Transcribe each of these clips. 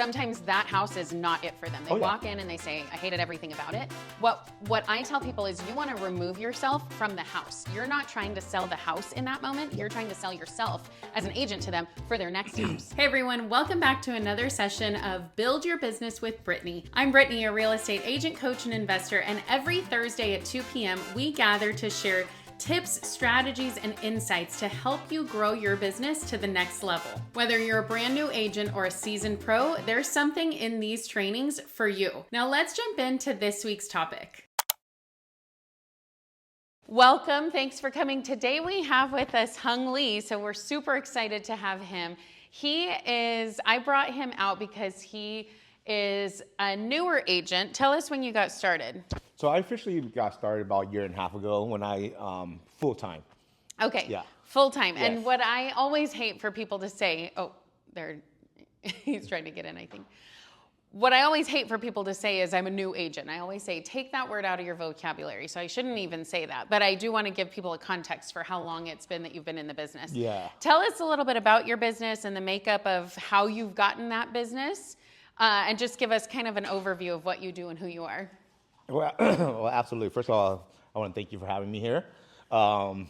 sometimes that house is not it for them. They walk in and they say, I hated everything about it. What I tell people is you want to remove yourself from the house. You're not trying to sell the house in that moment. You're trying to sell yourself as an agent to them for their next house. Hey everyone, welcome back to another session of Build Your Business with Brittany. I'm Brittany, a real estate agent, coach, and investor, and every Thursday at 2 p.m. we gather to share tips, strategies, and insights to help you grow your business to the next level. Whether you're a brand new agent or a seasoned pro, there's something in these trainings for you. Now let's jump into this week's topic. Welcome, thanks for coming. Today we have with us Hung Lee, so we're super excited to have him. I brought him out because he is a newer agent. Tell us when you got started. So I officially got started about a year and a half ago when I full-time. Okay, yeah. Full-time. Yes. And what I always hate for people to say, he's trying to get in, I think. What I always hate for people to say is I'm a new agent. I always say, take that word out of your vocabulary. So I shouldn't even say that. But I do want to give people a context for how long it's been that you've been in the business. Yeah. Tell us a little bit about your business and the makeup of how you've gotten that business. And just give us kind of an overview of what you do and who you are. Well, well, absolutely. First of all, I want to thank you for having me here. So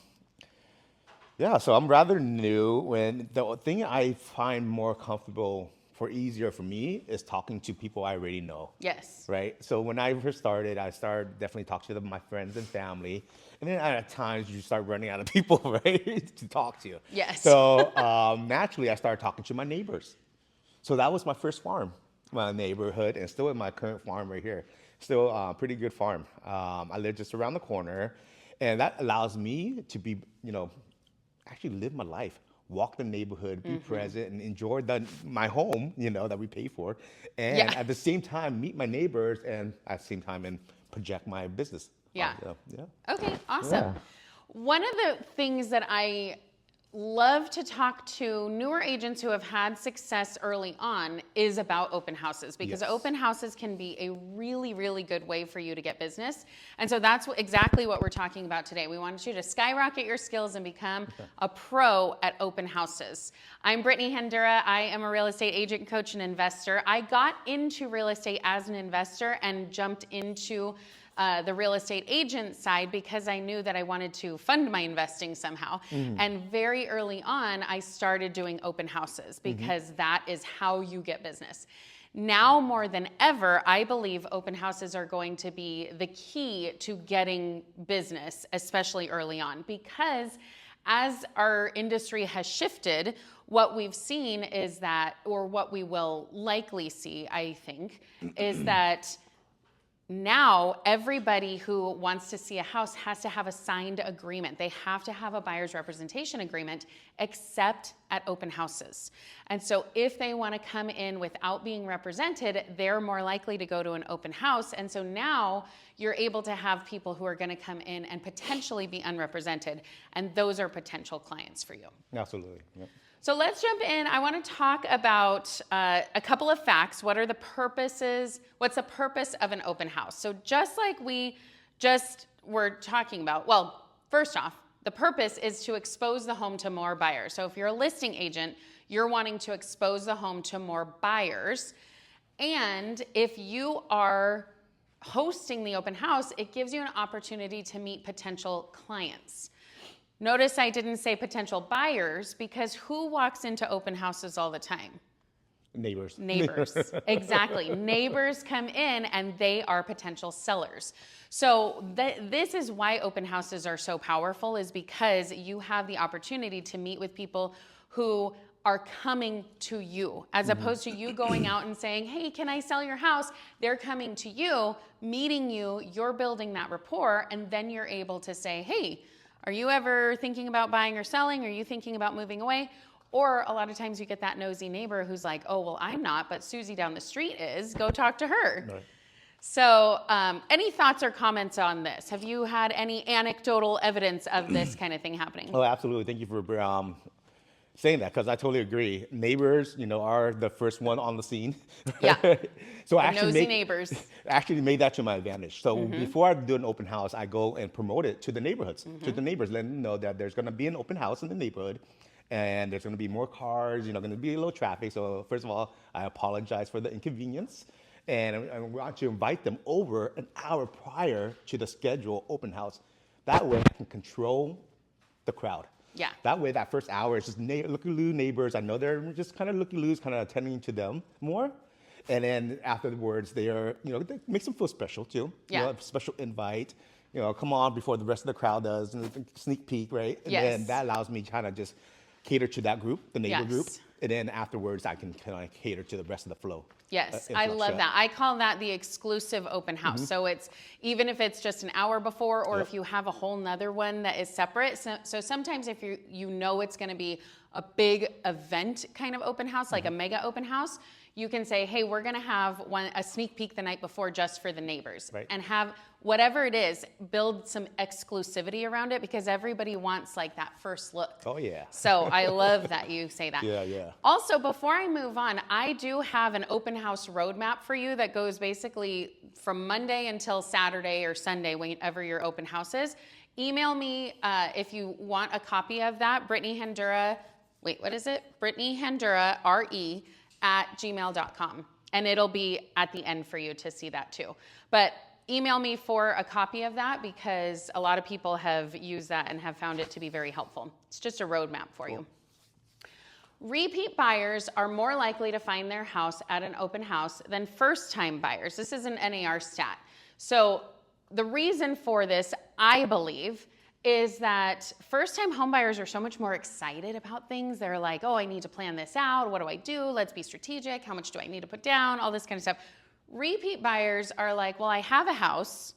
I'm rather new. And the thing I find more comfortable easier for me is talking to people I already know. Yes. Right? So when I first started, definitely talking to my friends and family. And then at times you start running out of people, right, to talk to. Yes. So naturally, I started talking to my neighbors. So that was my first farm, my neighborhood, and still in my current farm right here. Still a pretty good farm. I live just around the corner, and that allows me to be, actually live my life, walk the neighborhood, be present, and enjoy my home, that we pay for, and at the same time meet my neighbors, and at the same time and project my business. Yeah. Yeah. Okay, awesome. Yeah. One of the things that I love to talk to newer agents who have had success early on is about open houses, because open houses can be a really, really good way for you to get business. And so that's exactly what we're talking about today. We want you to skyrocket your skills and become a pro at open houses. I'm Brittany Handura. I am a real estate agent, coach, and investor. I got into real estate as an investor and jumped into the real estate agent side because I knew that I wanted to fund my investing somehow. And very early on, I started doing open houses because that is how you get business. Now more than ever, I believe open houses are going to be the key to getting business, especially early on, because as our industry has shifted, what we've seen is that, or what we will likely see, I think, is that now, everybody who wants to see a house has to have a signed agreement. They have to have a buyer's representation agreement, except at open houses. And so if they want to come in without being represented, they're more likely to go to an open house. And so now you're able to have people who are going to come in and potentially be unrepresented. And those are potential clients for you. Absolutely. Yeah. So let's jump in. I want to talk about a couple of facts. What's the purpose of an open house? So just like we just were talking about, well, first off, the purpose is to expose the home to more buyers. So if you're a listing agent, you're wanting to expose the home to more buyers. And if you are hosting the open house, it gives you an opportunity to meet potential clients. Notice I didn't say potential buyers, because who walks into open houses all the time? Neighbors. Neighbors, exactly. Neighbors come in and they are potential sellers. So this is why open houses are so powerful, is because you have the opportunity to meet with people who are coming to you, as opposed to you going out and saying, hey, can I sell your house? They're coming to you, meeting you, you're building that rapport, and then you're able to say, hey, are you ever thinking about buying or selling? Are you thinking about moving away? Or a lot of times you get that nosy neighbor who's like, oh, well, I'm not, but Susie down the street is. Go talk to her. Right. So any thoughts or comments on this? Have you had any anecdotal evidence of this kind of thing happening? Oh, absolutely. Thank you for saying that, because I totally agree. Neighbors, are the first one on the scene. Yeah. So nosy neighbors. I actually made that to my advantage. So before I do an open house, I go and promote it to the neighborhoods, to the neighbors, letting them know that there's going to be an open house in the neighborhood. and there's going to be more cars, going to be a little traffic. So first of all, I apologize for the inconvenience. And I want to invite them over an hour prior to the scheduled open house. That way I can control the crowd. Yeah. That way, that first hour is just looky-loo neighbors. I know they're just kind of looky-loos, kind of attending to them more. And then afterwards, they are, they makes them feel special too. Yeah. A special invite. Come on before the rest of the crowd does, and sneak peek, right? And Yes. then that allows me to kind of just cater to that group, the neighbor Yes. group. And then afterwards, I can kind of cater to the rest of the flow. Yes, I influx, love yeah. that. I call that the exclusive open house. So it's even if it's just an hour before, or Yep. if you have a whole nother one that is separate. So sometimes if you know it's going to be a big event kind of open house, like a mega open house, you can say, hey, we're going to have a sneak peek the night before just for the neighbors, Right. and have whatever it is, build some exclusivity around it, because everybody wants like that first look. Oh, yeah. So I love that you say that. Yeah, yeah. Also, before I move on, I do have an open house roadmap for you that goes basically from Monday until Saturday or Sunday, whenever your open house is. Email me if you want a copy of that, Brittany Handura, Brittany Handura, RE, @gmail.com. And it'll be at the end for you to see that too. But email me for a copy of that, because a lot of people have used that and have found it to be very helpful. It's just a roadmap for you. Repeat buyers are more likely to find their house at an open house than first-time buyers. This is an NAR stat. So the reason for this, I believe, is that first-time homebuyers are so much more excited about things. They're like, oh, I need to plan this out. What do I do? Let's be strategic. How much do I need to put down? All this kind of stuff. Repeat buyers are like, well, I have a house,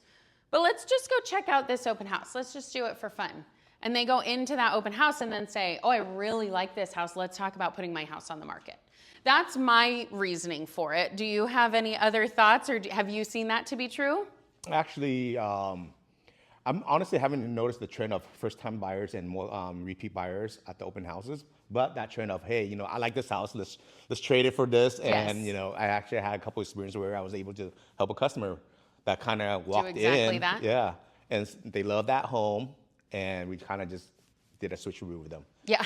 but let's just go check out this open house. Let's just do it for fun. And they go into that open house and then say, oh, I really like this house. Let's talk about putting my house on the market. That's my reasoning for it. Do you have any other thoughts, or have you seen that to be true? Actually, I'm honestly haven't noticed the trend of first-time buyers and more repeat buyers at the open houses. But that trend of, hey, I like this house. Let's trade it for this. And Yes. I actually had a couple experiences where I was able to help a customer that kind of walked exactly in. that? Yeah, and they loved that home, and we kind of just did a switcheroo with them. Yeah.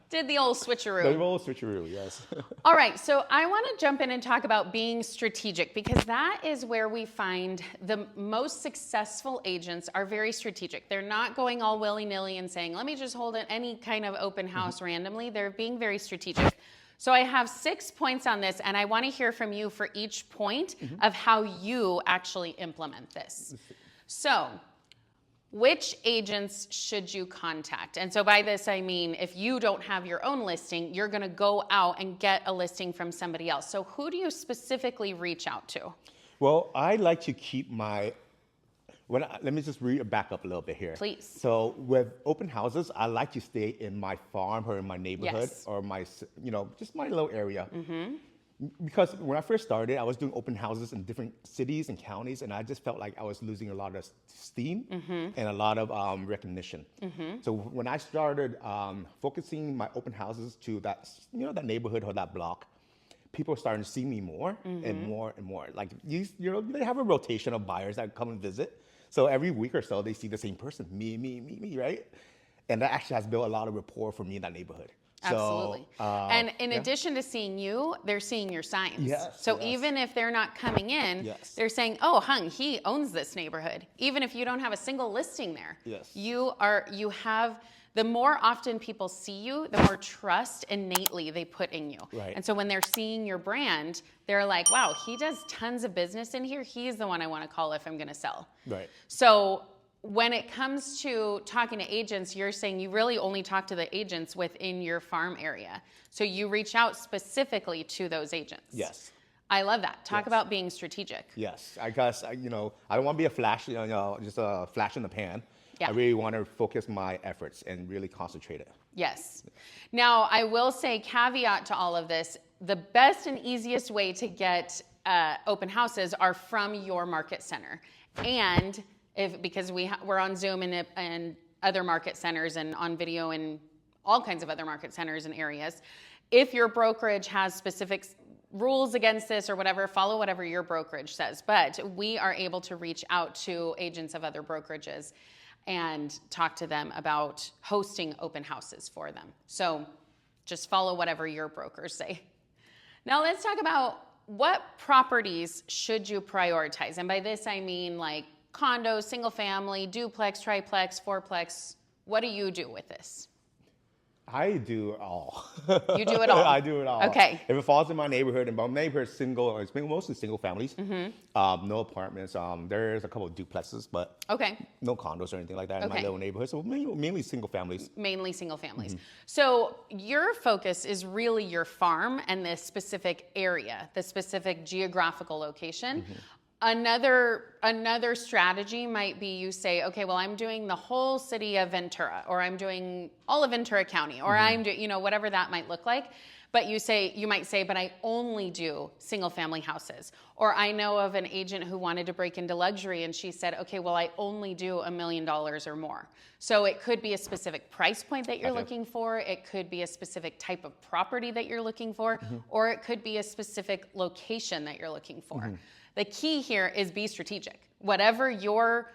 Did the old switcheroo. The old switcheroo, yes. All right, so I want to jump in and talk about being strategic, because that is where we find the most successful agents are very strategic. They're not going all willy-nilly and saying, let me just hold any kind of open house randomly. They're being very strategic. So I have 6 points on this, and I want to hear from you for each point of how you actually implement this. So, which agents should you contact? And so by this, I mean, if you don't have your own listing, you're going to go out and get a listing from somebody else. So who do you specifically reach out to? Well, I like to keep let me just back up a little bit here. Please. So with open houses, I like to stay in my farm or in my neighborhood Yes. or just my little area. Because when I first started, I was doing open houses in different cities and counties, and I just felt like I was losing a lot of steam and a lot of recognition. So when I started focusing my open houses to that neighborhood or that block, people are starting to see me more and more and more. Like they have a rotation of buyers that come and visit. So every week or so, they see the same person, me, right? And that actually has built a lot of rapport for me in that neighborhood. Absolutely. And in addition to seeing you, they're seeing your signs. Yes, So yes. even if they're not coming in, Yes. they're saying, oh, Hung, he owns this neighborhood. Even if you don't have a single listing there. Yes. The more often people see you, the more trust innately they put in you. Right. And so when they're seeing your brand, they're like, wow, he does tons of business in here. He's the one I want to call if I'm going to sell. Right. So when it comes to talking to agents, you're saying you really only talk to the agents within your farm area. So you reach out specifically to those agents. Yes. I love that. Talk Yes. about being strategic. Yes, I guess I don't want to be a flash, just a flash in the pan. Yeah. I really want to focus my efforts and really concentrate it. Yes. Now, I will say, caveat to all of this, the best and easiest way to get open houses are from your market center. And because we're on Zoom and other market centers and on video and all kinds of other market centers and areas, if your brokerage has specific rules against this or whatever, follow whatever your brokerage says. But we are able to reach out to agents of other brokerages. and talk to them about hosting open houses for them. So just follow whatever your brokers say. Now let's talk about what properties should you prioritize. And by this I mean like condos, single family, duplex, triplex, fourplex. What do you do with this? I do it all. You do it all? I do it all. Okay. If it falls in my neighborhood, and my neighborhood is single, it's been mostly single families, no apartments. There's a couple of duplexes, but Okay. no condos or anything like that in my Okay. little neighborhood. So mainly single families. Mainly single families. So your focus is really your farm and the specific area, the specific geographical location. Another strategy might be you say, okay, well, I'm doing the whole city of Ventura, or I'm doing all of Ventura County, or I'm doing, whatever that might look like. But you might say, but I only do single family houses. Or I know of an agent who wanted to break into luxury and she said, okay, well, I only do $1 million or more. So it could be a specific price point that you're looking for. It could be a specific type of property that you're looking for, or it could be a specific location that you're looking for. The key here is be strategic. Whatever your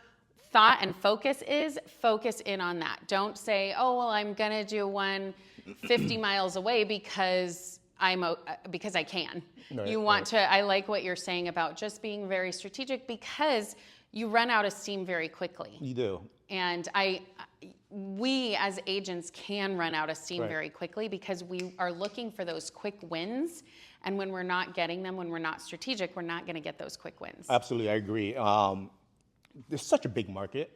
thought and focus is, focus in on that. Don't say, oh, well, I'm going to do one 50 miles away because I can. Right, You want to, I like what you're saying about just being very strategic, because you run out of steam very quickly. You do. And we as agents can run out of steam very quickly because we are looking for those quick wins. And when we're not getting them, when we're not strategic, we're not going to get those quick wins. Absolutely, I agree. There's such a big market.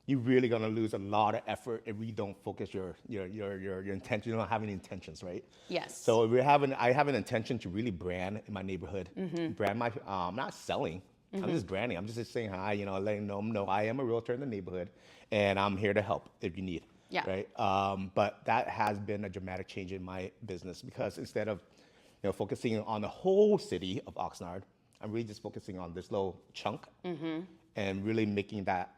You're really gonna lose a lot of effort if we don't focus your intention. You don't have any intentions, right? Yes. So I have an intention to really brand in my neighborhood. Brand my, I'm not selling. I'm just branding. I'm just saying hi. Letting them know I am a realtor in the neighborhood, and I'm here to help if you need. Yeah. Right. But that has been a dramatic change in my business, because instead of focusing on the whole city of Oxnard, I'm really just focusing on this little chunk, and really making that,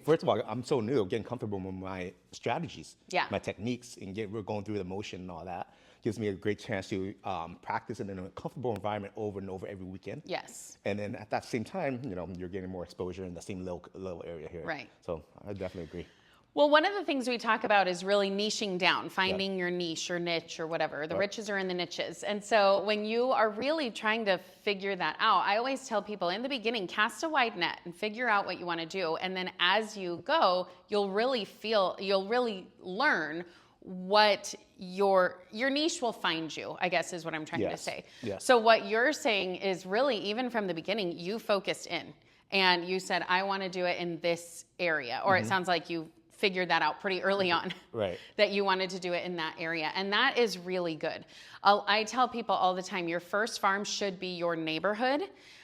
first of all, I'm so new, getting comfortable with my strategies, my techniques, and we're going through the motion and all that. Gives me a great chance to practice it in a comfortable environment over and over every weekend. Yes. And then at that same time, you're getting more exposure in the same little area here. Right. So I definitely agree. Well, one of the things we talk about is really niching down, finding your niche or niche or whatever. The riches are in the niches. And so when you are really trying to figure that out, I always tell people in the beginning, cast a wide net and figure out what you want to do. And then as you go, you'll really learn what your niche will find you, I guess is what I'm trying to say. Yes. So what you're saying is really, even from the beginning, you focused in and you said, I want to do it in this area. Or it sounds like you figured that out pretty early on, right? That you wanted to do it in that area. And that is really good. I tell people all the time, your first farm should be your neighborhood.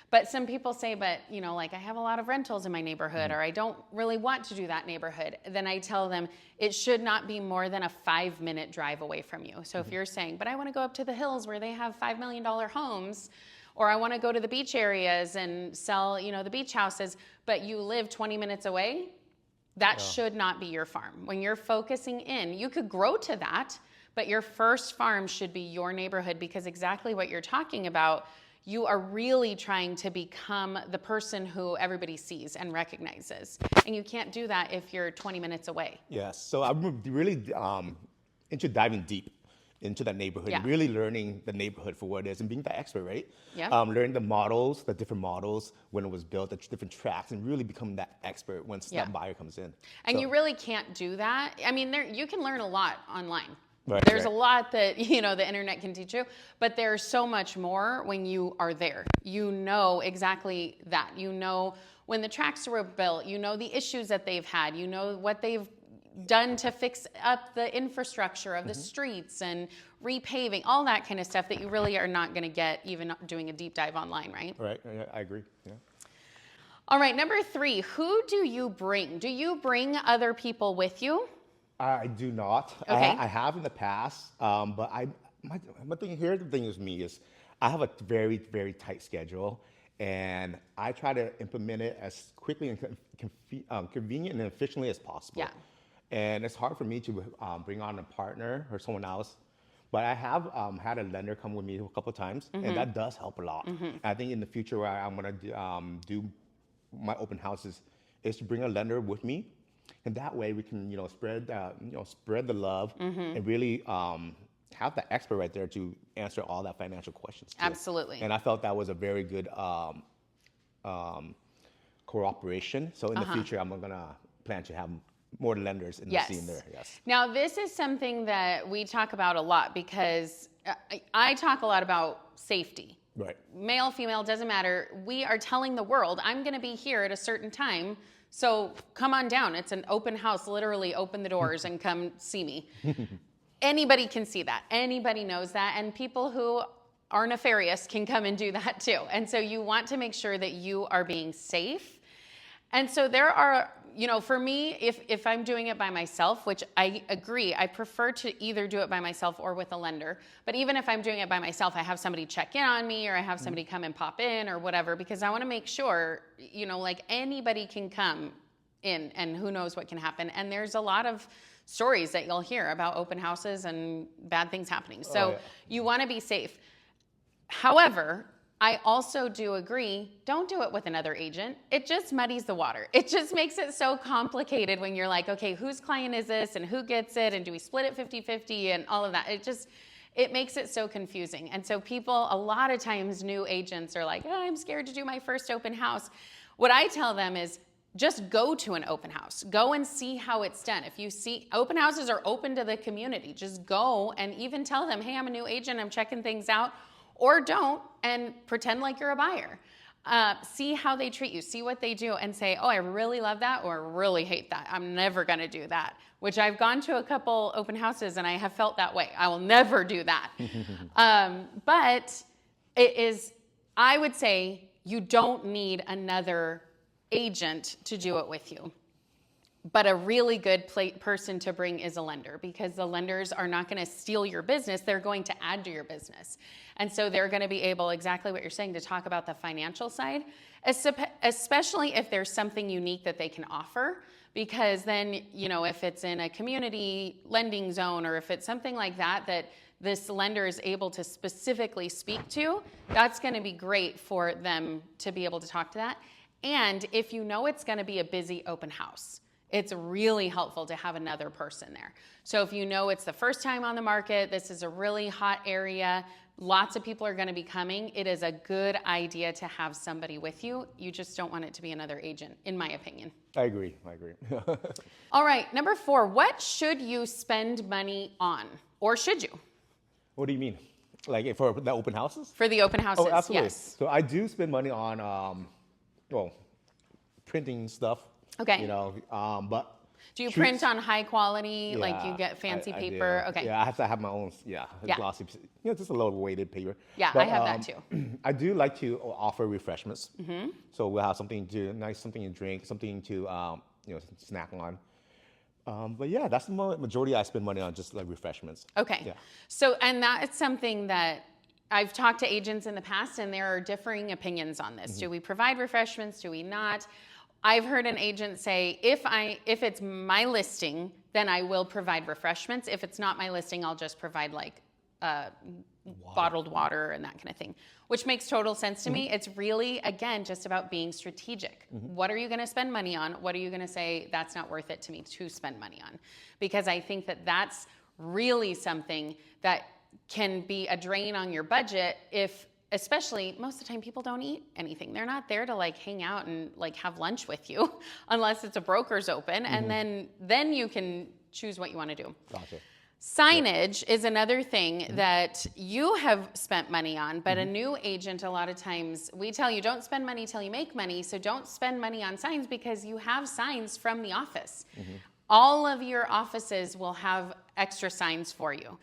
But some people say, but I have a lot of rentals in my neighborhood, or I don't really want to do that neighborhood. Then I tell them it should not be more than a 5-minute drive away from you. So if you're saying, but I want to go up to the hills where they have $5 million homes, or I want to go to the beach areas and sell, the beach houses, but you live 20 minutes away, that should not be your farm. When you're focusing in, you could grow to that, but your first farm should be your neighborhood, because exactly what you're talking about, you are really trying to become the person who everybody sees and recognizes. And you can't do that if you're 20 minutes away. Yes. So I'm really into diving deep into that neighborhood, really learning the neighborhood for what it is and being the expert, right? Yeah. Learning the models, the different models, when it was built, the different tracks, and really becoming that expert once that buyer comes in. And you really can't do that. I mean, you can learn a lot online. Right, There's a lot that, the internet can teach you, but there's so much more when you are there. You know exactly that. You know when the tracks were built, the issues that they've had, what they've done to fix up the infrastructure of the streets and repaving, all that kind of stuff that you really are not going to get even doing a deep dive online, right? Right, I agree, yeah. All right, number 3, who do you bring? Do you bring other people with you? I do not. Okay. I have in the past, but the thing with me is I have a very, very tight schedule, and I try to implement it as quickly and convenient and efficiently as possible. Yeah. And it's hard for me to bring on a partner or someone else, but I have had a lender come with me a couple of times, and that does help a lot. I think in the future, I'm going to do my open houses is to bring a lender with me, and that way we can spread the love and really have the expert right there to answer all that financial questions too. Absolutely. And I felt that was a very good cooperation. So in the future, I'm gonna plan to have more lenders in the scene there. Yes. Now, this is something that we talk about a lot because I talk a lot about safety. Right. Male, female, doesn't matter. We are telling the world, I'm going to be here at a certain time, so come on down. It's an open house. Literally open the doors and come see me. Anybody can see that. Anybody knows that. And people who are nefarious can come and do that too. And so you want to make sure that you are being safe. And so there are, for me, if I'm doing it by myself, which I agree, I prefer to either do it by myself or with a lender. But even if I'm doing it by myself, I have somebody check in on me, or I have somebody come and pop in or whatever, because I want to make sure, like anybody can come in and who knows what can happen. And there's a lot of stories that you'll hear about open houses and bad things happening. So you want to be safe. However, I also do agree, don't do it with another agent. It just muddies the water. It just makes it so complicated when you're like, okay, whose client is this and who gets it and do we split it 50-50 and all of that. It makes it so confusing. And so people, a lot of times new agents are like, oh, I'm scared to do my first open house. What I tell them is just go to an open house. Go and see how it's done. If you see, open houses are open to the community. Just go and even tell them, hey, I'm a new agent, I'm checking things out. Or don't, and pretend like you're a buyer. See how they treat you, see what they do, and say, oh, I really love that, or really hate that. I'm never gonna do that, which I've gone to a couple open houses and I have felt that way. I will never do that. But it is, I would say, you don't need another agent to do it with you. But a really good person to bring is a lender, because the lenders are not going to steal your business. They're going to add to your business. And so they're going to be able, exactly what you're saying, to talk about the financial side, especially if there's something unique that they can offer. Because then, if it's in a community lending zone, or if it's something like that, that this lender is able to specifically speak to, that's going to be great for them to be able to talk to that. And if it's going to be a busy open house, it's really helpful to have another person there. So if it's the first time on the market, this is a really hot area, lots of people are going to be coming, it is a good idea to have somebody with you. You just don't want it to be another agent, in my opinion. I agree. All right, number 4, what should you spend money on? Or should you? What do you mean? Like for the open houses? For the open houses, absolutely. Yes. So I do spend money on, printing stuff. Okay. But do you print on high quality, like you get fancy paper? I okay. Yeah, I have to have my own, glossy, just a little weighted paper. Yeah, but, I have that too. I do like to offer refreshments. So we'll have something to drink, something to, snack on. But yeah, that's the majority I spend money on, just like refreshments. Okay. Yeah. So, and that's something that I've talked to agents in the past, and there are differing opinions on this. Do we provide refreshments? Do we not? I've heard an agent say, if it's my listing, then I will provide refreshments. If it's not my listing, I'll just provide like bottled water and that kind of thing, which makes total sense to me. It's really, again, just about being strategic. What are you going to spend money on? What are you going to say that's not worth it to me to spend money on? Because I think that that's really something that can be a drain on your budget especially most of the time people don't eat anything. They're not there to like hang out and like have lunch with you unless it's a broker's open. And then you can choose what you want to do. Gotcha. Signage is another thing that you have spent money on, but a new agent, a lot of times we tell you don't spend money till you make money. So don't spend money on signs, because you have signs from the office. All of your offices will have extra signs for you.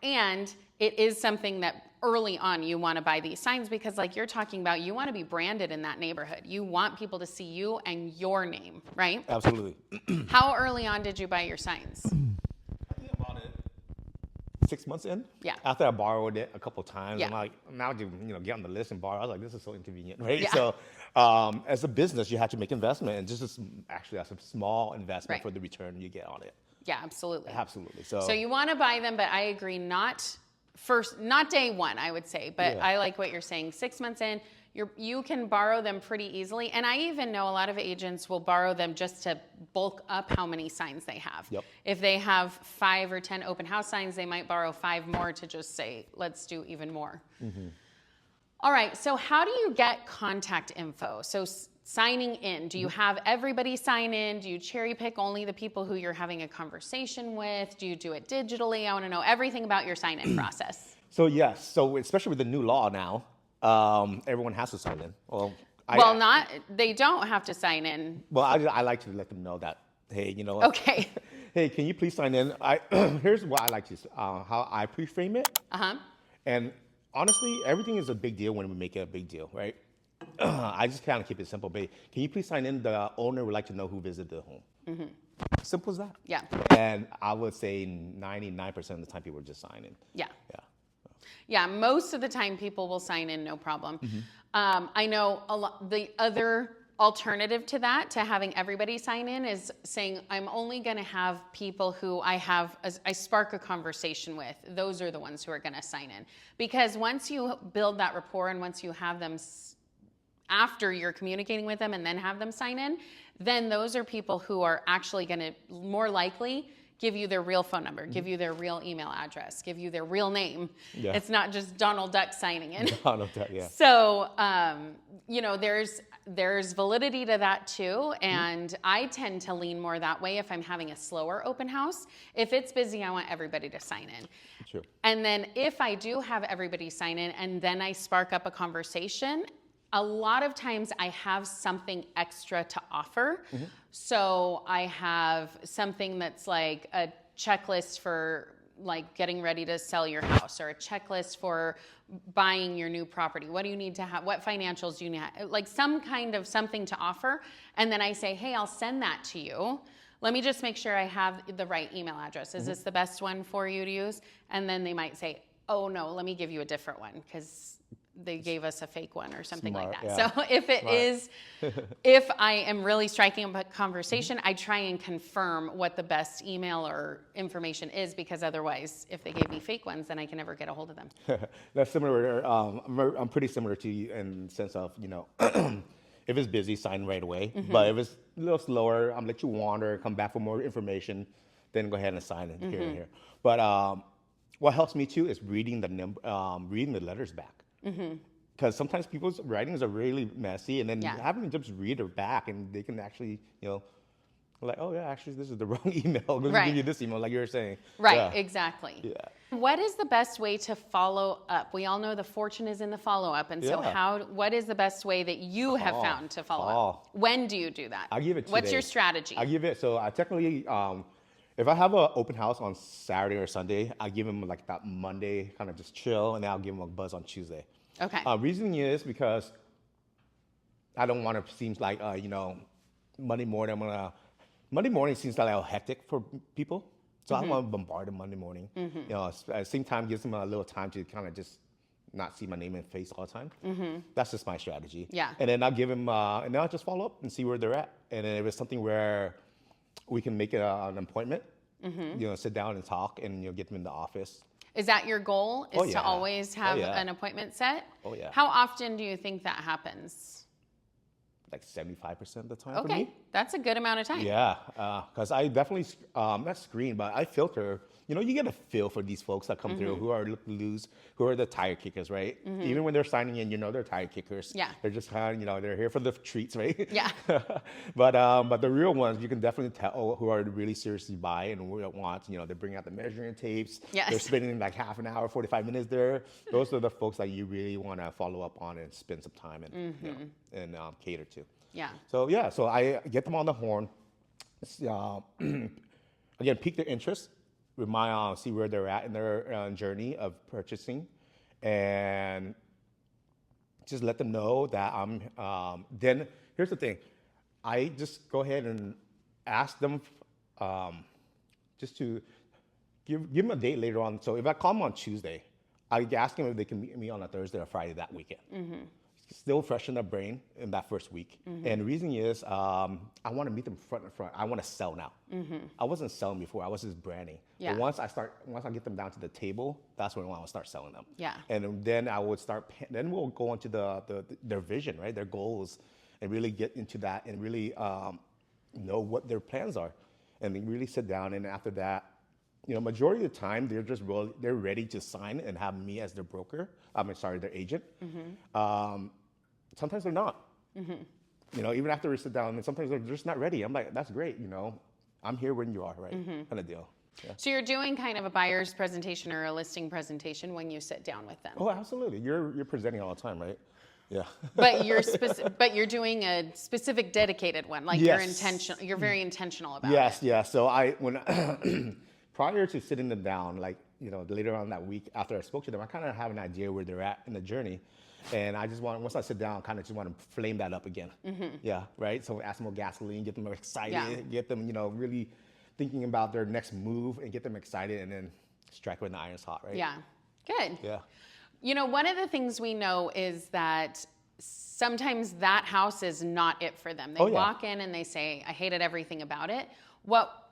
And it is something that early on you want to buy these signs, because like you're talking about, you want to be branded in that neighborhood. You want people to see you and your name, right? Absolutely. How early on did you buy your signs? I think about it 6 months in. Yeah. After I borrowed it a couple times, Yeah. I'm like, now to get on the list and borrow, I was like, this is so inconvenient, right? Yeah. So as a business, you have to make investment, and just actually that's a small investment Right. for the return you get on it. Yeah, absolutely. Absolutely. So you want to buy them, but I agree, not day one, I would say. But Yeah. I like what you're saying. 6 months in, you can borrow them pretty easily. And I even know a lot of agents will borrow them just to bulk up how many signs they have. Yep. If they have 5 or 10 open house signs, they might borrow 5 more to just say, let's do even more. All right, so how do you get contact info? So signing in, do you have everybody sign in? Do you cherry pick only the people who you're having a conversation with? Do you do it digitally? I want to know everything about your sign-in process. So yes, so especially with the new law now, everyone has to sign in. Well, they don't have to sign in. Well, I like to let them know that, hey, you know what? Okay. Hey, can you please sign in? Here's what I like to, how I pre-frame it. And honestly, everything is a big deal when we make it a big deal, right? I just kind of keep it simple. But can you please sign in? The owner would like to know who visited the home. Simple as that. Yeah. And I would say 99% of the time people just sign in. Yeah. Yeah, most of the time people will sign in, no problem. I know the other alternative to that, to having everybody sign in, is saying I'm only going to have people who I spark a conversation with. Those are the ones who are going to sign in. Because once you build that rapport and once you have them, after you're communicating with them and then have them sign in, then those are people who are actually going to more likely give you their real phone number, give you their real email address, give you their real name. Yeah. It's not just Donald Duck signing in. Donald Duck, yeah. So, there's validity to that too. And I tend to lean more that way if I'm having a slower open house. If it's busy, I want everybody to sign in. True. And then if I do have everybody sign in and then I spark up a conversation, a lot of times I have something extra to offer. So I have something that's like a checklist for like getting ready to sell your house, or a checklist for buying your new property. What do you need to have? What financials do you need? Like some kind of something to offer. And then I say, hey, I'll send that to you. Let me just make sure I have the right email address. Is this the best one for you to use? And then they might say, oh no, let me give you a different one because they gave us a fake one or something like that. Yeah. So if it is, if I am really striking up a conversation, I try and confirm what the best email or information is, because otherwise, if they gave me fake ones, then I can never get a hold of them. That's similar. I'm pretty similar to you in the sense of, if it's busy, sign right away. But if it's a little slower, I'm let you wander, come back for more information, then go ahead and sign it here and here. But what helps me too is reading the letters back. Because sometimes people's writings are really messy, and then having them just read it back, and they can actually, like, oh yeah, actually this is the wrong email. I'm going to give you this email, like you were saying. Right, exactly. Yeah. What is the best way to follow up? We all know the fortune is in the follow-up, and so what is the best way that you have found to follow up? When do you do that? I give it 2 What's days. Your strategy? So I technically, if I have an open house on Saturday or Sunday, I give them like that Monday, kind of just chill, and then I'll give them a buzz on Tuesday. Okay. Reasoning is because I don't want to seem like, Monday morning seems like hectic for people. So I don't want to bombard them Monday morning. At the same time, gives them a little time to kind of just not see my name and face all the time. That's just my strategy. Yeah. And then I'll give them, and then I'll just follow up and see where they're at. And then if it's something where we can make an appointment, sit down and talk, and get them in the office. Is that your goal? Is to always have an appointment set? Oh yeah. How often do you think that happens? Like 75% of the time for me. Okay, that's a good amount of time. Yeah, because I definitely, not screen, but I filter. You get a feel for these folks that come through who are loose, who are the tire kickers, right? Even when they're signing in, they're tire kickers. Yeah. They're just kind of, they're here for the treats, right? Yeah. But the real ones, you can definitely tell who are really seriously buy and who want, they bring out the measuring tapes. Yes. They're spending like half an hour, 45 minutes there. Those are the folks that you really want to follow up on and spend some time and cater to. Yeah. So I get them on the horn. Again, pique their interest. See where they're at in their journey of purchasing, and just let them know that I'm. Then here's the thing, I just go ahead and ask them, just to give them a date later on. So if I call them on Tuesday, I ask them if they can meet me on a Thursday or Friday that weekend. still fresh in their brain in that first week. And the reason is I want to meet them front and front. I want to sell now. I wasn't selling before. I was just branding. Yeah. But once I get them down to the table, that's when I want to start selling them. Yeah. And then I would then we'll go into their vision, right? Their goals, and really get into that and really know what their plans are. And then really sit down, and after that, majority of the time, they're ready to sign and have me as their broker. Their agent. Sometimes they're not. Even after we sit down, and sometimes they're just not ready. I'm like, that's great. I'm here when you are, right? Kind of deal. Yeah. So you're doing kind of a buyer's presentation or a listing presentation when you sit down with them. Oh, absolutely. You're presenting all the time, right? Yeah. But you're doing a specific dedicated one. Like Yes. you're very intentional about Yes, it. yeah. So when prior to sitting them down, like, later on that week after I spoke to them, I kind of have an idea where they're at in the journey. And I just once I sit down, kind of just want to flame that up again. Yeah, right? So add some more gasoline, get them excited, get them, really thinking about their next move and get them excited, and then strike when the iron's hot, right? Yeah, good. Yeah. One of the things we know is that sometimes that house is not it for them. They walk in and they say, I hated everything about it.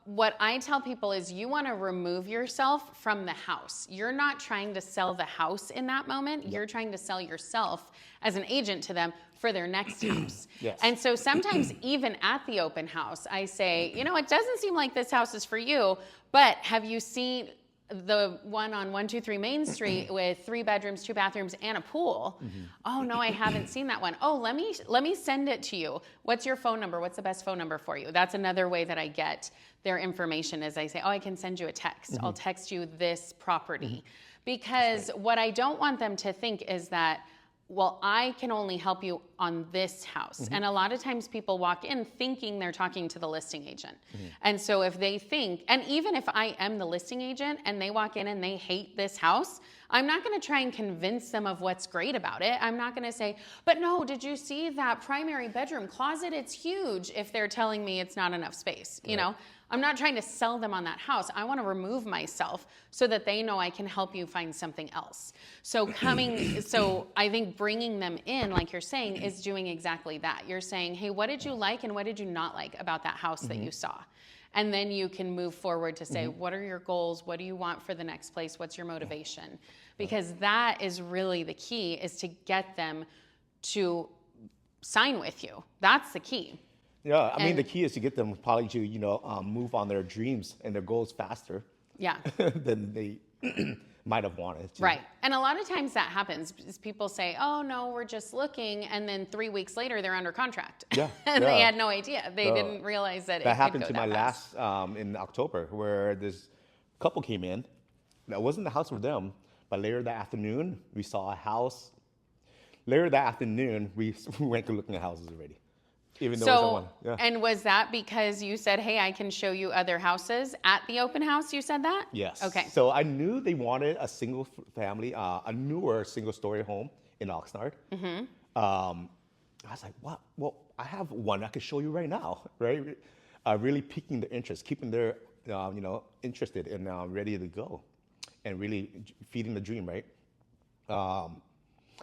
What I tell people is you want to remove yourself from the house. You're not trying to sell the house in that moment. You're trying to sell yourself as an agent to them for their next house. Yes. And so sometimes even at the open house, I say, it doesn't seem like this house is for you, but have you seen the one on 123 Main Street with 3 bedrooms, 2 bathrooms, and a pool? Oh no, I haven't seen that one. Oh, let me send it to you. What's your phone number? What's the best phone number for you? That's another way that I get their information is I say, oh, I can send you a text. I'll text you this property. Because what I don't want them to think is that, well, I can only help you on this house. And a lot of times people walk in thinking they're talking to the listing agent. And so if they think, and even if I am the listing agent and they walk in and they hate this house, I'm not going to try and convince them of what's great about it. I'm not going to say, but no, did you see that primary bedroom closet? It's huge, if they're telling me it's not enough space. I'm not trying to sell them on that house. I want to remove myself so that they know I can help you find something else. So I think bringing them in, like you're saying, is doing exactly that. You're saying, hey, what did you like and what did you not like about that house that you saw? And then you can move forward to say, what are your goals? What do you want for the next place? What's your motivation? Because that is really the key, is to get them to sign with you. That's the key. Yeah, I mean, the key is to get them probably to, move on their dreams and their goals faster than they might have wanted to. Right. And a lot of times that happens is people say, oh, no, we're just looking. And then 3 weeks later, they're under contract. Yeah. And they had no idea. They didn't realize that that it happened could to go my that fast. last in October, where this couple came in. That wasn't the house for them, but later that afternoon, we saw a house. Later that afternoon, we went to looking at houses already. Even though it was one. Yeah. And was that because you said, hey, I can show you other houses at the open house? You said that? Yes. Okay. So I knew they wanted a single family, a newer single story home in Oxnard. I was like, what? Well, I have one I can show you right now, right? Really piquing their interest, keeping their, interested and ready to go, and really feeding the dream, right?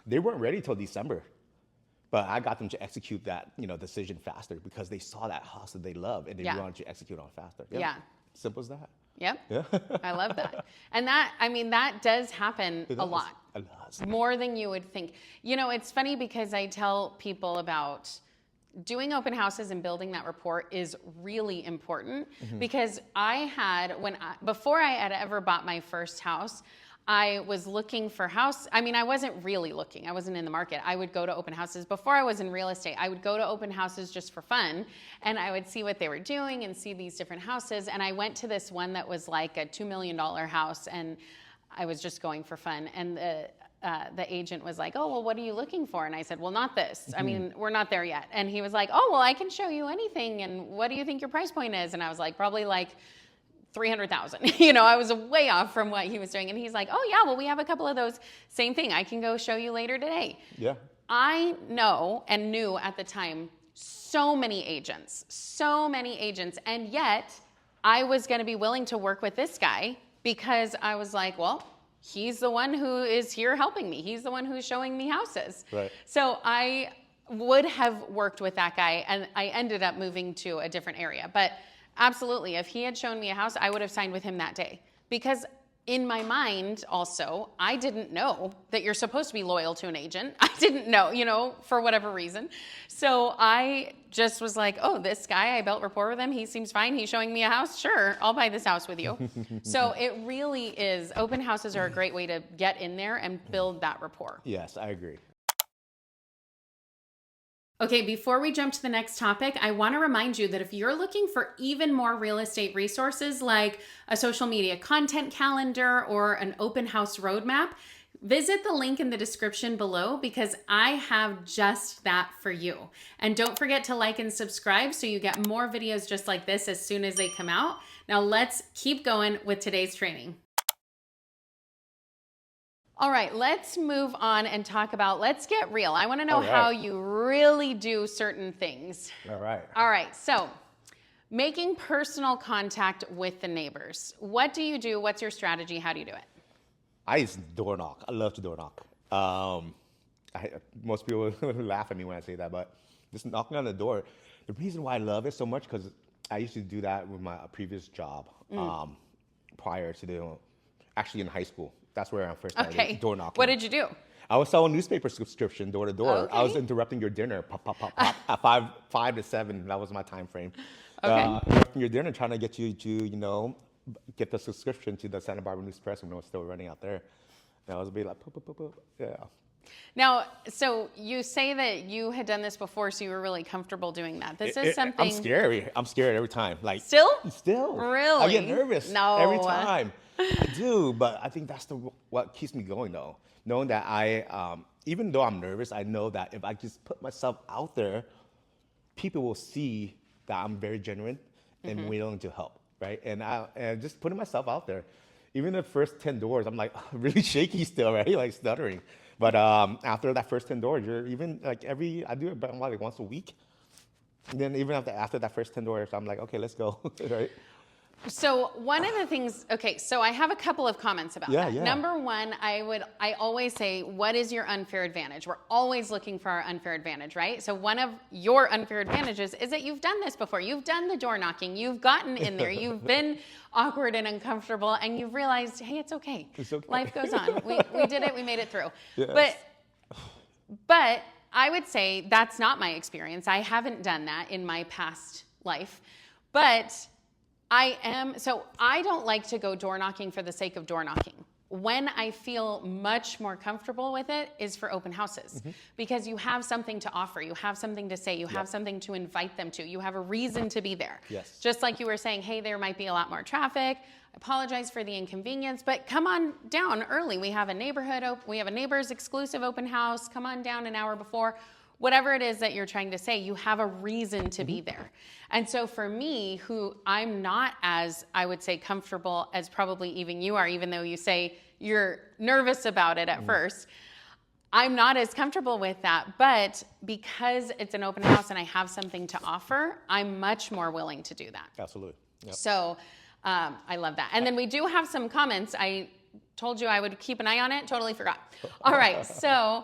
They weren't ready till December. But I got them to execute that, decision faster because they saw that house that they love and they wanted to execute on faster. Yeah. Simple as that. Yep. Yeah. I love that. And that does happen a lot. A lot. More than you would think. It's funny because I tell people about doing open houses and building that rapport is really important because before I had ever bought my first house, I was looking for house. I mean, I wasn't really looking. I wasn't in the market. I would go to open houses. Before I was in real estate, I would go to open houses just for fun. And I would see what they were doing and see these different houses. And I went to this one that was like a $2 million house. And I was just going for fun. And the agent was like, oh, well, what are you looking for? And I said, well, not this. I mean, we're not there yet. And he was like, oh, well, I can show you anything. And what do you think your price point is? And I was like, probably like 300,000. I was way off from what he was doing. And he's like, oh yeah, well, we have a couple of those. Same thing. I can go show you later today. Yeah. I know and knew at the time so many agents. And yet I was going to be willing to work with this guy because I was like, well, he's the one who is here helping me. He's the one who's showing me houses. Right. So I would have worked with that guy, and I ended up moving to a different area. But absolutely, if he had shown me a house, I would have signed with him that day. Because in my mind also, I didn't know that you're supposed to be loyal to an agent. I didn't know, for whatever reason. So I just was like, oh, this guy, I built rapport with him. He seems fine. He's showing me a house. Sure, I'll buy this house with you. So it really is, open houses are a great way to get in there and build that rapport. Yes, I agree. Okay, before we jump to the next topic, I want to remind you that if you're looking for even more real estate resources like a social media content calendar or an open house roadmap, visit the link in the description below because I have just that for you. And don't forget to like and subscribe so you get more videos just like this as soon as they come out. Now let's keep going with today's training. All right, let's move on and talk about, let's get real. I want to know how you really do certain things. All right. All right, so making personal contact with the neighbors. What do you do? What's your strategy? How do you do it? I used to door knock. I love to door knock. Most people laugh at me when I say that, but just knocking on the door. The reason why I love it so much, because I used to do that with my previous job prior to actually in high school. That's where I first started door knocking. What did you do? I was selling newspaper subscription door to door. Okay. I was interrupting your dinner, pop, pop, pop, pop, at 5 to 7. That was my time frame. Interrupting your dinner, trying to get you to, get the subscription to the Santa Barbara News Press when it was still running out there. And I was a bit like, pop, pop, pop, pop. Yeah. Now, so you say that you had done this before, so you were really comfortable doing that. This is something. I'm scared every time. Like Still? Really? I get nervous every time. I do, but I think that's what keeps me going though. Knowing that even though I'm nervous, I know that if I just put myself out there, people will see that I'm very genuine and willing to help, right? And just putting myself out there. Even the first 10 doors, I'm like really shaky still, right? Like stuttering. But after that first 10 doors, you're even like I do it about like once a week. And then even after that first 10 doors, I'm like, okay, let's go, right? So one of the things, so I have a couple of comments about that. Yeah. Number one, I always say, what is your unfair advantage? We're always looking for our unfair advantage, right? So one of your unfair advantages is that you've done this before. You've done the door knocking. You've gotten in there. You've been awkward and uncomfortable, and you've realized, hey, it's okay. It's okay. Life goes on. We did it. We made it through. Yes. But I would say that's not my experience. I haven't done that in my past life. But I don't like to go door knocking for the sake of door knocking. When I feel much more comfortable with it is for open houses because you have something to offer. You have something to say. You have something to invite them to. You have a reason to be there. Yes. Just like you were saying, hey, there might be a lot more traffic. I apologize for the inconvenience, but come on down early. We have a we have a neighbor's exclusive open house. Come on down an hour before. Whatever it is that you're trying to say, you have a reason to be there. And so for me, who I'm not as, I would say, comfortable as probably even you are, even though you say you're nervous about it at first, I'm not as comfortable with that. But because it's an open house and I have something to offer, I'm much more willing to do that. Absolutely. Yep. So I love that. And then we do have some comments. I told you I would keep an eye on it. Totally forgot. All right. So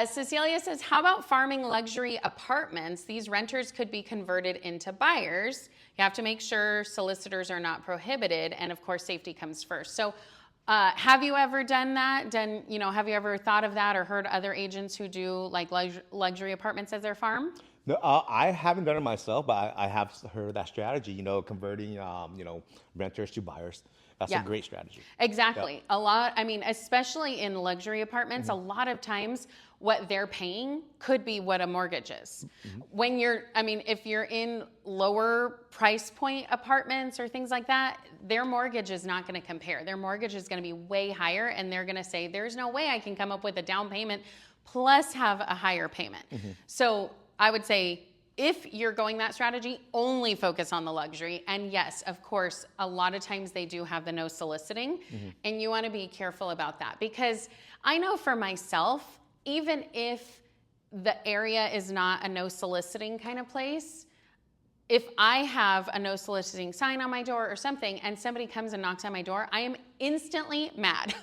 Cecilia says, how about farming luxury apartments? These renters could be converted into buyers. You have to make sure solicitors are not prohibited. And of course, safety comes first. So have you ever done that? Have you ever thought of that or heard other agents who do like luxury apartments as their farm? No, I haven't done it myself, but I have heard that strategy, converting, renters to buyers. That's a great strategy. Exactly. Yeah. Especially in luxury apartments, a lot of times what they're paying could be what a mortgage is. When if you're in lower price point apartments or things like that, their mortgage is not going to compare. Their mortgage is going to be way higher, and they're going to say, there's no way I can come up with a down payment plus have a higher payment. So I would say, if you're going that strategy, only focus on the luxury. And yes, of course, a lot of times they do have the no soliciting, and you want to be careful about that. Because I know for myself, even if the area is not a no soliciting kind of place, if I have a no soliciting sign on my door or something, and somebody comes and knocks on my door, I am instantly mad.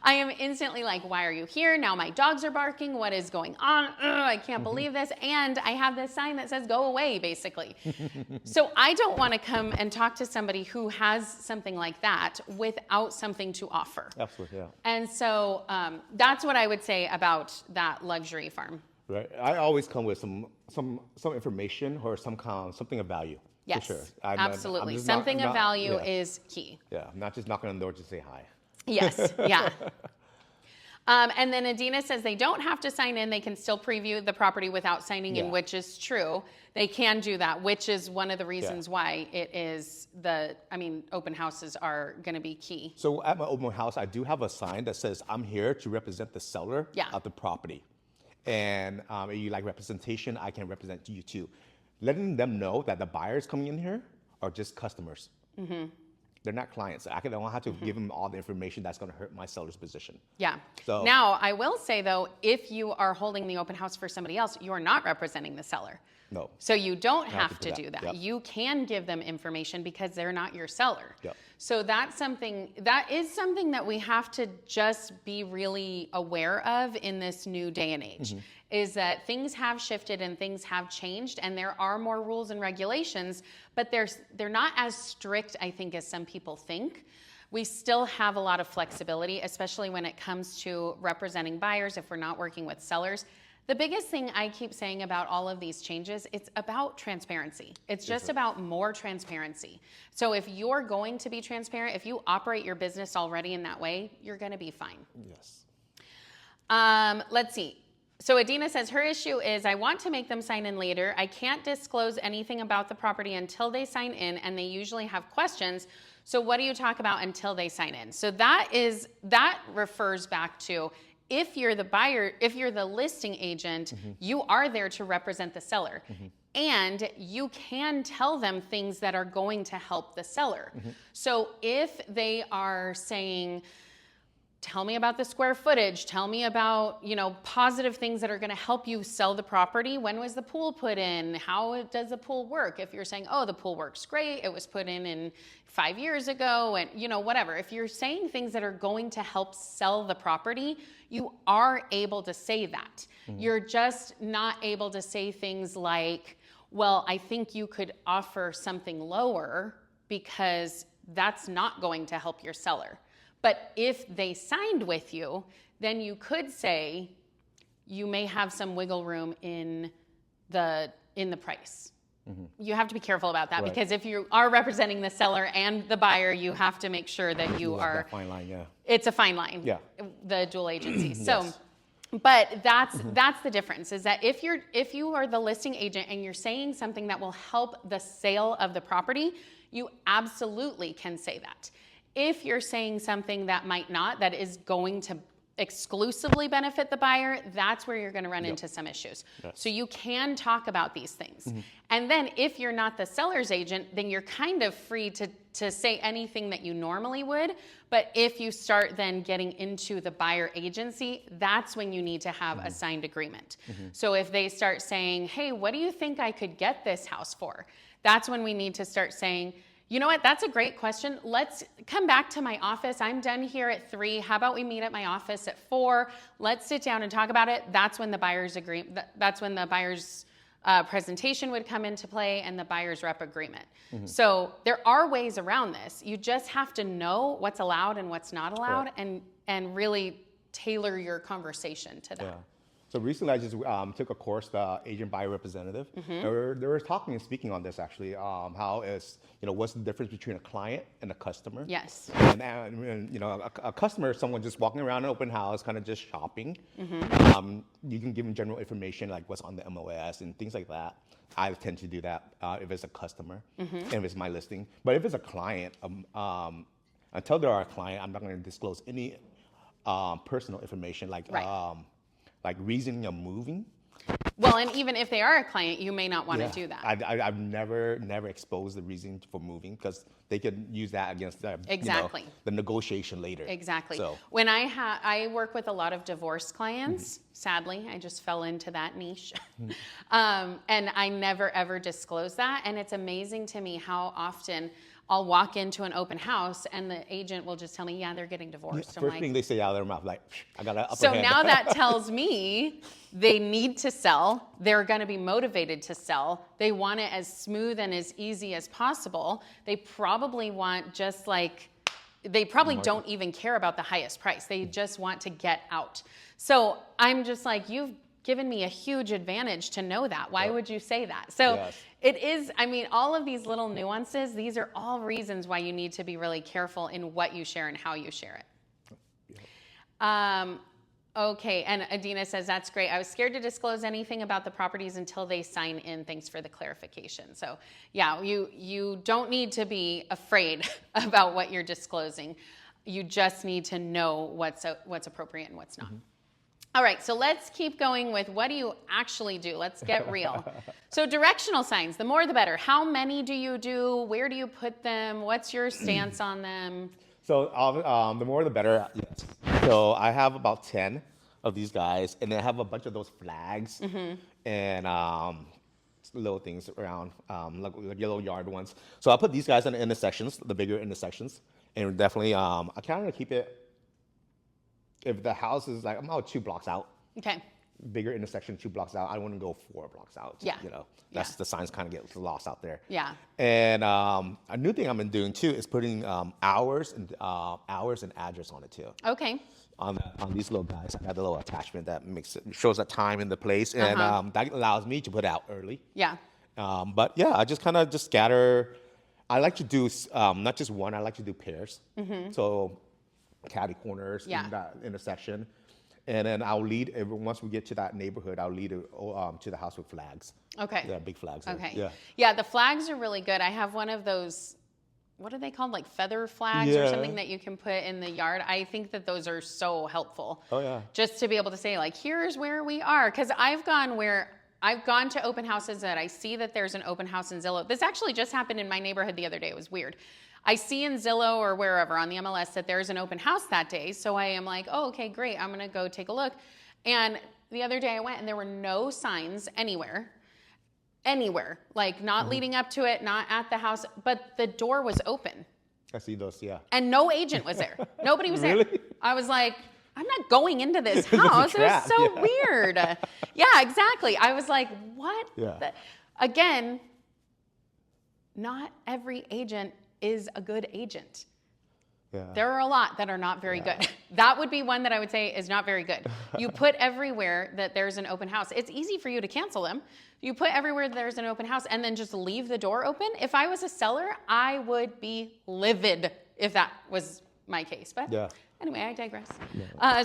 I am instantly like, why are you here? Now my dogs are barking. What is going on? Ugh, I can't believe this. And I have this sign that says go away, basically. So I don't want to come and talk to somebody who has something like that without something to offer. Absolutely, yeah. And so that's what I would say about that luxury farm. Right. I always come with some information or something of value. Yes, for sure. absolutely. I'm Something of value yeah. is key. Yeah, I'm not just knocking on the door to say hi. Yes, yeah. And then Adina says they don't have to sign in. They can still preview the property without signing in, which is true. They can do that, which is one of the reasons why it is open houses are going to be key. So at my open house, I do have a sign that says, I'm here to represent the seller of the property. And if you like representation, I can represent you too. Letting them know that the buyers coming in here are just customers. Mm-hmm. They're not clients. I don't have to give them all the information that's going to hurt my seller's position. Yeah. So now, I will say, though, if you are holding the open house for somebody else, you're not representing the seller. No. So you don't have to do that. Yep. You can give them information because they're not your seller. Yep. So that is something that we have to just be really aware of in this new day and age. Mm-hmm. Is that things have shifted and things have changed, and there are more rules and regulations, but they're not as strict, I think, as some people think. We still have a lot of flexibility, especially when it comes to representing buyers if we're not working with sellers. The biggest thing I keep saying about all of these changes, it's about transparency. It's just about more transparency. So if you're going to be transparent, if you operate your business already in that way, you're going to be fine. Yes. Let's see. So Adina says her issue is I want to make them sign in later. I can't disclose anything about the property until they sign in, and they usually have questions. So what do you talk about until they sign in? So that refers back to if you're the buyer, if you're the listing agent, you are there to represent the seller. And you can tell them things that are going to help the seller. So if they are saying, tell me about the square footage, tell me about, positive things that are going to help you sell the property. When was the pool put in? How does the pool work? If you're saying, oh, the pool works great, it was put in 5 years ago, and whatever. If you're saying things that are going to help sell the property, you are able to say that. You're just not able to say things like, well, I think you could offer something lower because that's not going to help your seller. But if they signed with you, then you could say you may have some wiggle room in the price. You have to be careful about that because if you are representing the seller and the buyer, you have to make sure that you are. That fine line, It's a fine line. Yeah. The dual agency. So, but that's the difference. Is that if you are the listing agent and you're saying something that will help the sale of the property, you absolutely can say that. If you're saying something that might not, that is going to exclusively benefit the buyer, that's where you're going to run into some issues. So you can talk about these things. And then if you're not the seller's agent, then you're kind of free to say anything that you normally would. But if you start then getting into the buyer agency, that's when you need to have a signed agreement. So if they start saying, hey, what do you think I could get this house for? That's when we need to start saying, you know what? That's a great question. Let's come back to my office. I'm done here at 3. How about we meet at my office at 4? Let's sit down and talk about it. That's when the buyer's presentation would come into play and the buyer's rep agreement. So there are ways around this. You just have to know what's allowed and what's not allowed, and really tailor your conversation to that. Yeah. So recently, I just took a course, the agent buyer representative. They were talking and speaking on this actually. How is what's the difference between a client and a customer? Yes. And a customer is someone just walking around an open house, kind of just shopping. You can give them general information like what's on the MOS and things like that. I tend to do that if it's a customer and if it's my listing. But if it's a client, until they're a client, I'm not going to disclose any personal information like reasoning of moving. Well, and even if they are a client, you may not want to do that. I've never exposed the reason for moving because they could use that against the negotiation later. Exactly. So when I work with a lot of divorce clients, sadly, I just fell into that niche. And I never ever disclose that. And it's amazing to me how often I'll walk into an open house and the agent will just tell me, yeah, they're getting divorced. First thing they say out of their mouth, like, I got an upper so hand. now that tells me they need to sell. They're going to be motivated to sell. They want it as smooth and as easy as possible. They probably want just like, they probably don't even care about the highest price. They just want to get out. So I'm just like, you've given me a huge advantage to know that. Why would you say that? So it is, I mean, all of these little nuances, these are all reasons why you need to be really careful in what you share and how you share it. Okay, and Adina says, that's great. I was scared to disclose anything about the properties until they sign in. Thanks for the clarification. So yeah, you don't need to be afraid about what you're disclosing. You just need to know what's appropriate and what's not. All right, so let's keep going with what do you actually do? Let's get real. So directional signs, the more the better. How many do you do? Where do you put them? What's your stance on them? So the more the better, yes. So I have about 10 of these guys, and then I have a bunch of those flags and little things around, like yellow yard ones. So I put these guys in the intersections, the bigger intersections, and definitely I kind of keep it. If the house is like, I'm about 2 blocks out. Okay. Bigger intersection, 2 blocks out. I wouldn't go 4 blocks out. Yeah. You know, that's the signs kind of get lost out there. Yeah. And a new thing I've been doing too is putting hours and address on it too. Okay. On these little guys, I got the little attachment that shows the time and the place, and that allows me to put out early. Yeah. But yeah, I just kind of just scatter. I like to do not just one. I like to do pairs. So catty corners in that intersection, and then I'll lead. Once we get to that neighborhood, I'll lead to the house with flags. Okay. Yeah, big flags. Okay. Yeah. Yeah, the flags are really good. I have one of those. What are they called? Like feather flags or something that you can put in the yard. I think that those are so helpful. Oh yeah. Just to be able to say like, here's where we are, because I've gone to open houses that I see that there's an open house in Zillow. This actually just happened in my neighborhood the other day. It was weird. I see in Zillow or wherever on the MLS that there's an open house that day. So I am like, oh, okay, great. I'm going to go take a look. And the other day I went and there were no signs anywhere, like not leading up to it, not at the house, but the door was open. I see those, yeah. And no agent was there. Nobody was Really? there. I was like, I'm not going into this house. It was so weird. Yeah, exactly. I was like, what? Yeah. Again, not every agent is a good agent. Yeah. There are a lot that are not very good. That would be one that I would say is not very good. You put everywhere that there's an open house. It's easy for you to cancel them. You put everywhere there's an open house and then just leave the door open. If I was a seller, I would be livid if that was my case. But anyway, I digress.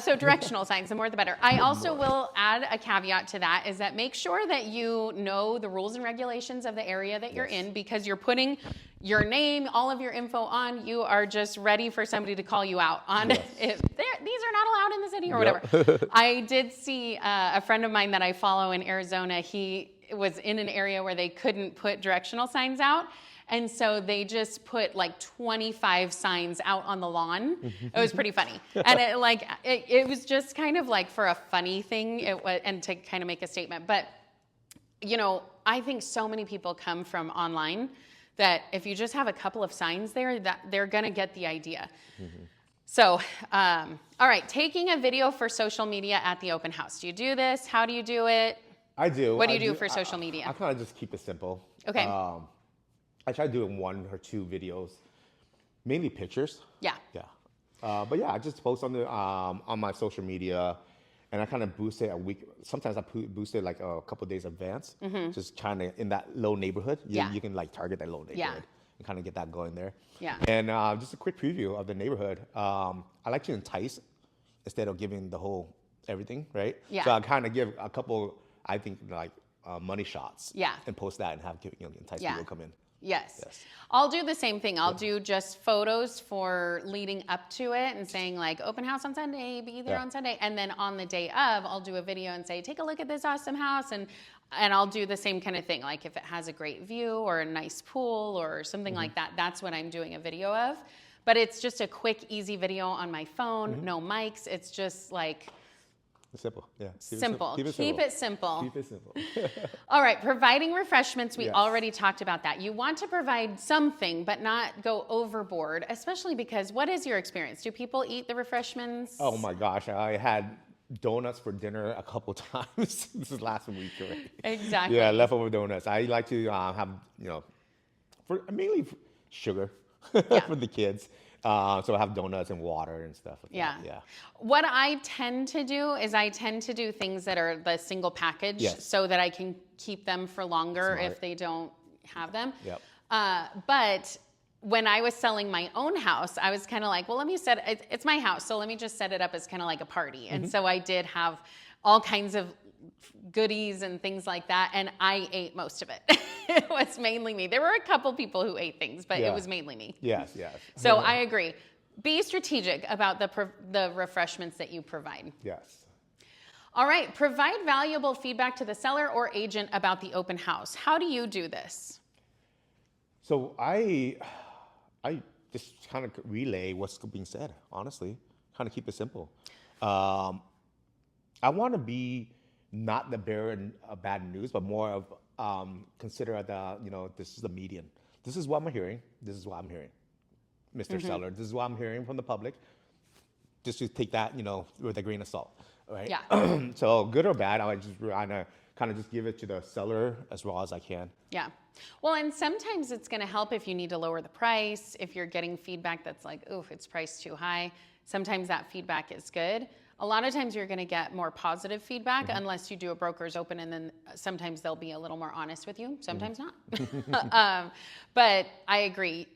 So directional signs, the more the better. I also will add a caveat to that is that make sure that you know the rules and regulations of the area that you're in, because you're putting your name, all of your info on. You are just ready for somebody to call you out on if these are not allowed in the city or whatever. I did see a friend of mine that I follow in Arizona. He was in an area where they couldn't put directional signs out. And so they just put like 25 signs out on the lawn. It was pretty funny. And it was just kind of like for a funny thing and to kind of make a statement. But, you know, I think so many people come from online that if you just have a couple of signs there, that they're going to get the idea. So, all right, taking a video for social media at the open house. Do you do this? How do you do it? I do. What do you do for social media? I kind of just keep it simple. Okay. I try doing 1 or 2 videos, mainly pictures. Yeah. Yeah. But yeah, I just post on my social media, and I kind of boost it a week. Sometimes I boost it like a couple of days advance, just trying to in that low neighborhood. You can like target that low neighborhood and kind of get that going there. Yeah. And just a quick preview of the neighborhood. I like to entice instead of giving the whole everything, right? Yeah. So I kind of give a couple, I think like money shots. Yeah. And post that and have entice people come in. Yes. I'll do the same thing. I'll do just photos for leading up to it and saying like open house on Sunday, be there on Sunday. And then on the day of, I'll do a video and say, take a look at this awesome house. And I'll do the same kind of thing. Like if it has a great view or a nice pool or something like that, that's what I'm doing a video of. But it's just a quick, easy video on my phone, no mics. It's just like Simple. Yeah. Simple. Keep it simple. Keep it simple. All right. Providing refreshments. We Yes. already talked about that. You want to provide something, but not go overboard, especially because what is your experience? Do people eat the refreshments? Oh my gosh, I had donuts for dinner a couple times. This is last week already. Exactly. Yeah, leftover donuts. I like to have, mainly sugar for the kids. So I have donuts and water and stuff like that. Yeah. What I tend to do is I tend to do things that are the single package so that I can keep them for longer if they don't have them. Yep. But when I was selling my own house, I was kind of like, well, it's my house, so let me just set it up as kind of like a party. And so I did have all kinds of goodies and things like that, and I ate most of it. It was mainly me. There were a couple people who ate things, but it was mainly me. Yes. So I agree. Be strategic about the refreshments that you provide. Yes. All right. Provide valuable feedback to the seller or agent about the open house. How do you do this? So I just kind of relay what's being said, honestly. Kind of keep it simple. I want to be not the bearer of bad news, but more of consider this is the median. This is what I'm hearing. This is what I'm hearing, Mr. Seller. This is what I'm hearing from the public. Just to take that, with a grain of salt, right? Yeah. So good or bad, I just kind of just give it to the seller as well as I can. Yeah. Well, and sometimes it's going to help if you need to lower the price, if you're getting feedback that's like, oof, it's priced too high. Sometimes that feedback is good. A lot of times you're going to get more positive feedback unless you do a broker's open, and then sometimes they'll be a little more honest with you. Sometimes not. But I agree.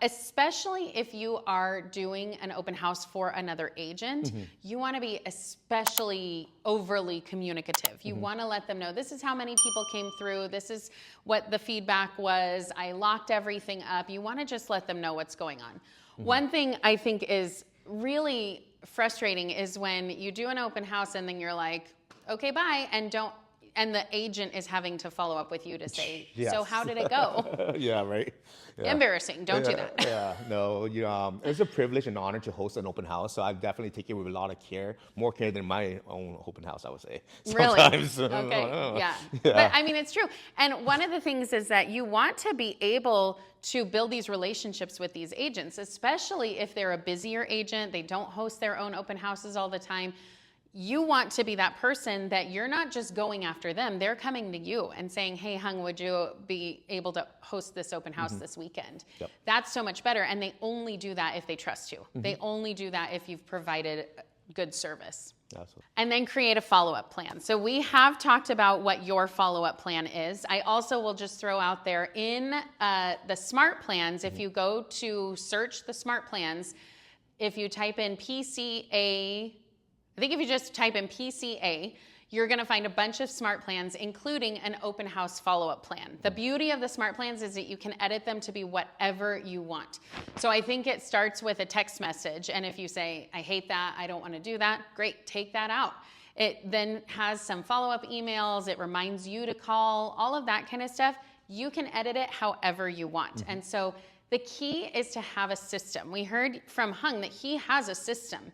Especially if you are doing an open house for another agent, you want to be especially overly communicative. You want to let them know, this is how many people came through. This is what the feedback was. I locked everything up. You want to just let them know what's going on. One thing I think is really frustrating is when you do an open house and then you're like, okay, bye, and the agent is having to follow up with you to say, so how did it go? Yeah, right. Yeah. Embarrassing. Don't do that. Yeah, no, it's a privilege and honor to host an open house. So I definitely take it with a lot of care, more care than my own open house, I would say. Sometimes. Really? Okay. Yeah. But I mean, it's true. And one of the things is that you want to be able to build these relationships with these agents, especially if they're a busier agent, they don't host their own open houses all the time. You want to be that person that you're not just going after them. They're coming to you and saying, hey, Hung, would you be able to host this open house this weekend? Yep. That's so much better. And they only do that if they trust you. They only do that if you've provided good service. Absolutely. And then create a follow-up plan. So we have talked about what your follow-up plan is. I also will just throw out there in the SMART plans, if you go to search the SMART plans, if you type in PCA, I think if you just type in PCA, you're going to find a bunch of SMART plans, including an open house follow-up plan. The beauty of the SMART plans is that you can edit them to be whatever you want. So I think it starts with a text message. And if you say, I hate that, I don't want to do that, great, take that out. It then has some follow-up emails. It reminds you to call, all of that kind of stuff. You can edit it however you want. And so the key is to have a system. We heard from Hung that he has a system.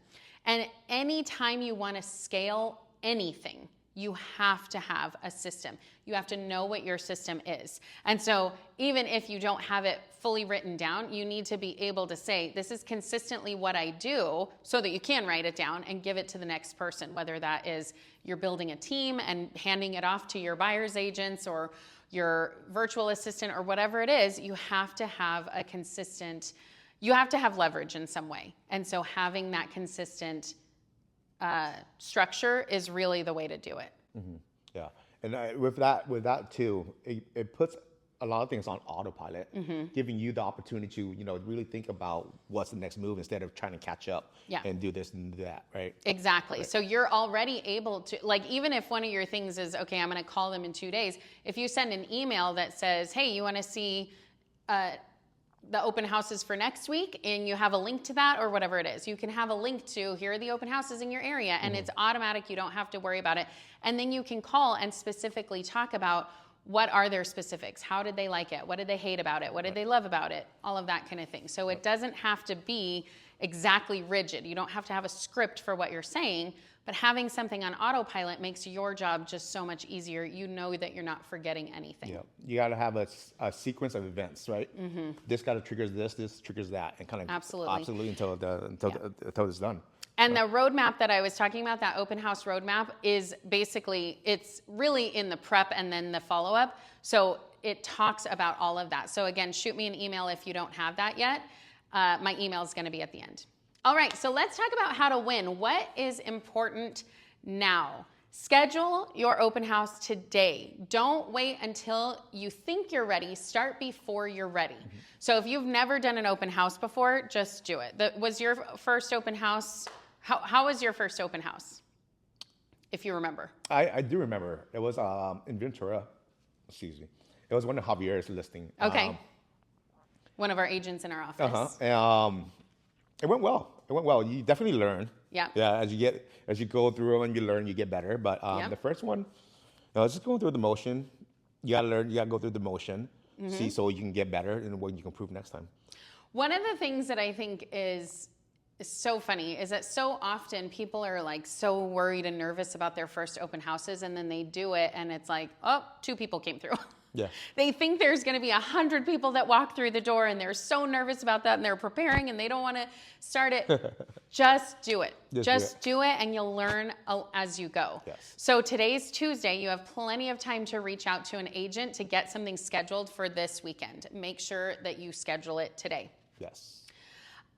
And anytime you want to scale anything, you have to have a system. You have to know what your system is. And so even if you don't have it fully written down, you need to be able to say, this is consistently what I do, so that you can write it down and give it to the next person, whether that is you're building a team and handing it off to your buyer's agents or your virtual assistant or whatever it is. You have to have a consistent, you have to have leverage in some way. And so having that consistent structure is really the way to do it. Yeah, and with that too, it puts a lot of things on autopilot, giving you the opportunity to really think about what's the next move instead of trying to catch up and do this and do that, right? Exactly. Right. So you're already able to, like, even if one of your things is, okay, I'm going to call them in 2 days, if you send an email that says, hey, you want to see the open houses for next week, and you have a link to that or whatever it is. You can have a link to, here are the open houses in your area, and it's automatic. You don't have to worry about it. And then you can call and specifically talk about what are their specifics. How did they like it? What did they hate about it? What did they love about it? All of that kind of thing. So it doesn't have to be exactly rigid. You don't have to have a script for what you're saying, But having something on autopilot makes your job just so much easier. You know that you're not forgetting anything. Yeah, you got to have a sequence of events, right? This got to trigger this triggers that, and kind of absolutely until it's done. And the roadmap that I was talking about, that open house roadmap, is basically, it's really in the prep and then the follow-up. So it talks about all of that. So again, shoot me an email if you don't have that yet. My email is going to be at the end. All right, so let's talk about how to win. What is important now? Schedule your open house today. Don't wait until you think you're ready. Start before you're ready. So if you've never done an open house before, just do it. Was your first open house, how was your first open house, if you remember? I do remember. It was in Ventura, excuse me. It was one of Javier's listing. Okay. One of our agents in our office. It went well. You definitely learn. Yeah. Yeah. As you go through and you learn, you get better. But the first one, just going through the motion. You gotta learn. You gotta go through the motion. See, so you can get better and what you can improve next time. One of the things that I think is so funny is that so often people are like so worried and nervous about their first open houses, and then they do it, and it's like, oh, 2 people came through. Yeah. They think there's going to be 100 people that walk through the door, and they're so nervous about that, and they're preparing, and they don't want to start it. Just do it. Just do it, and you'll learn as you go. Yes. So today's Tuesday. You have plenty of time to reach out to an agent to get something scheduled for this weekend. Make sure that you schedule it today. Yes.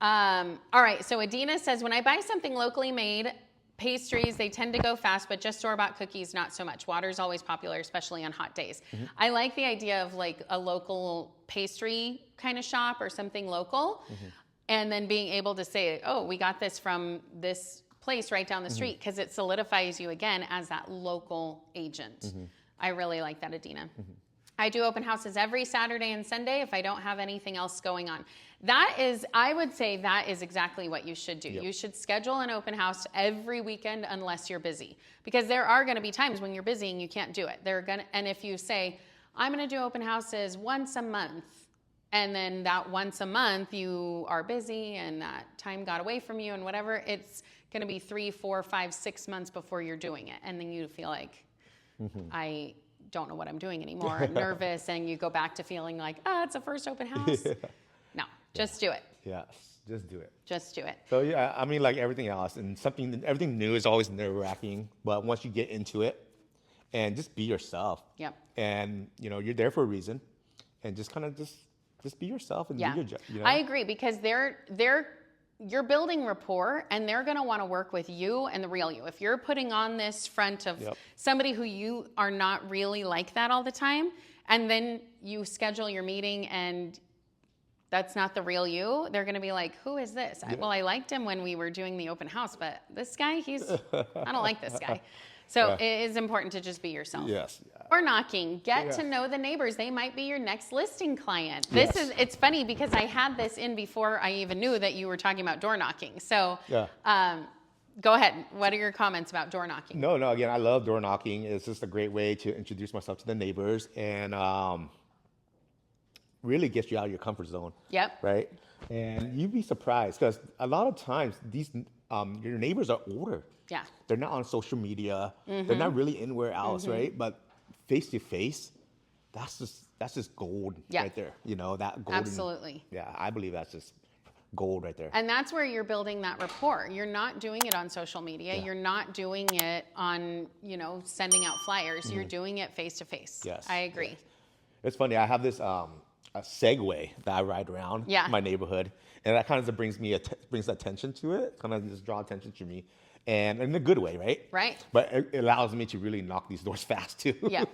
All right. So Adina says, when I buy something locally made, pastries, they tend to go fast, but just store-bought cookies, not so much. Water's always popular, especially on hot days. I like the idea of like a local pastry kind of shop or something local, and then being able to say, oh, we got this from this place right down the street, because it solidifies you again as that local agent. I really like that, Adina. I do open houses every Saturday and Sunday if I don't have anything else going on. That is, I would say that is exactly what you should do. You should schedule an open house every weekend unless you're busy, because there are going to be times when you're busy and you can't do it. And if you say, I'm going to do open houses once a month, and then that once a month you are busy and that time got away from you and whatever, it's going to be 3, 4, 5, 6 months before you're doing it. And then you feel like, I don't know what I'm doing anymore, nervous, and you go back to feeling like, it's a first open house. No, just do it. Yes, just do it. Just do it. So yeah, I mean, like everything else, and everything new is always nerve-wracking, but once you get into it, and just be yourself. Yep. And you're there for a reason, and just kind of just be yourself and do your job. I agree, because you're building rapport, and they're going to want to work with you and the real you. If you're putting on this front of somebody who you are not really like that all the time, and then you schedule your meeting and that's not the real you, they're going to be like, who is this? Well, I liked him when we were doing the open house, but this guy, I don't like this guy. So it is important to just be yourself. Yes. Door knocking. Get to know the neighbors. They might be your next listing client. It's funny because I had this in before I even knew that you were talking about door knocking. So go ahead. What are your comments about door knocking? No, again, I love door knocking. It's just a great way to introduce myself to the neighbors, and really gets you out of your comfort zone. Yep. Right? And you'd be surprised, because a lot of times these your neighbors are older. Yeah. They're not on social media. They're not really anywhere else, right? But face to face, that's just gold right there. That golden. Absolutely. Yeah, I believe that's just gold right there. And that's where you're building that rapport. You're not doing it on social media. You're not doing it on, sending out flyers. You're doing it face to face. Yes. I agree. Yes. It's funny. I have this a Segway that I ride around my neighborhood, and that kind of brings attention to it. Kind of just draw attention to me. And in a good way, right? Right. But it allows me to really knock these doors fast too. Yeah.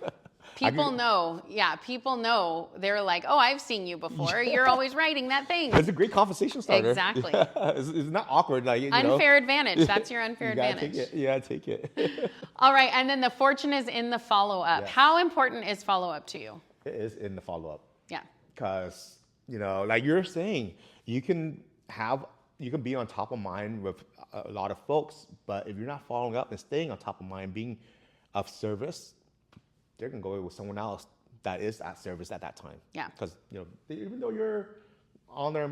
People know. Yeah, people know. They're like, oh, I've seen you before. You're always writing that thing. It's a great conversation starter. Exactly. Yeah. It's not awkward. Like, unfair advantage. That's your unfair advantage. Take it. Yeah, take it. All right. And then the fortune is in the follow-up. Yes. How important is follow-up to you? It is in the follow-up. Yeah. Because, like you're saying, you can be on top of mind with a lot of folks, but if you're not following up and staying on top of mind, being of service, they're going to go with someone else that is at service at that time. Yeah. Because, even though you're on there,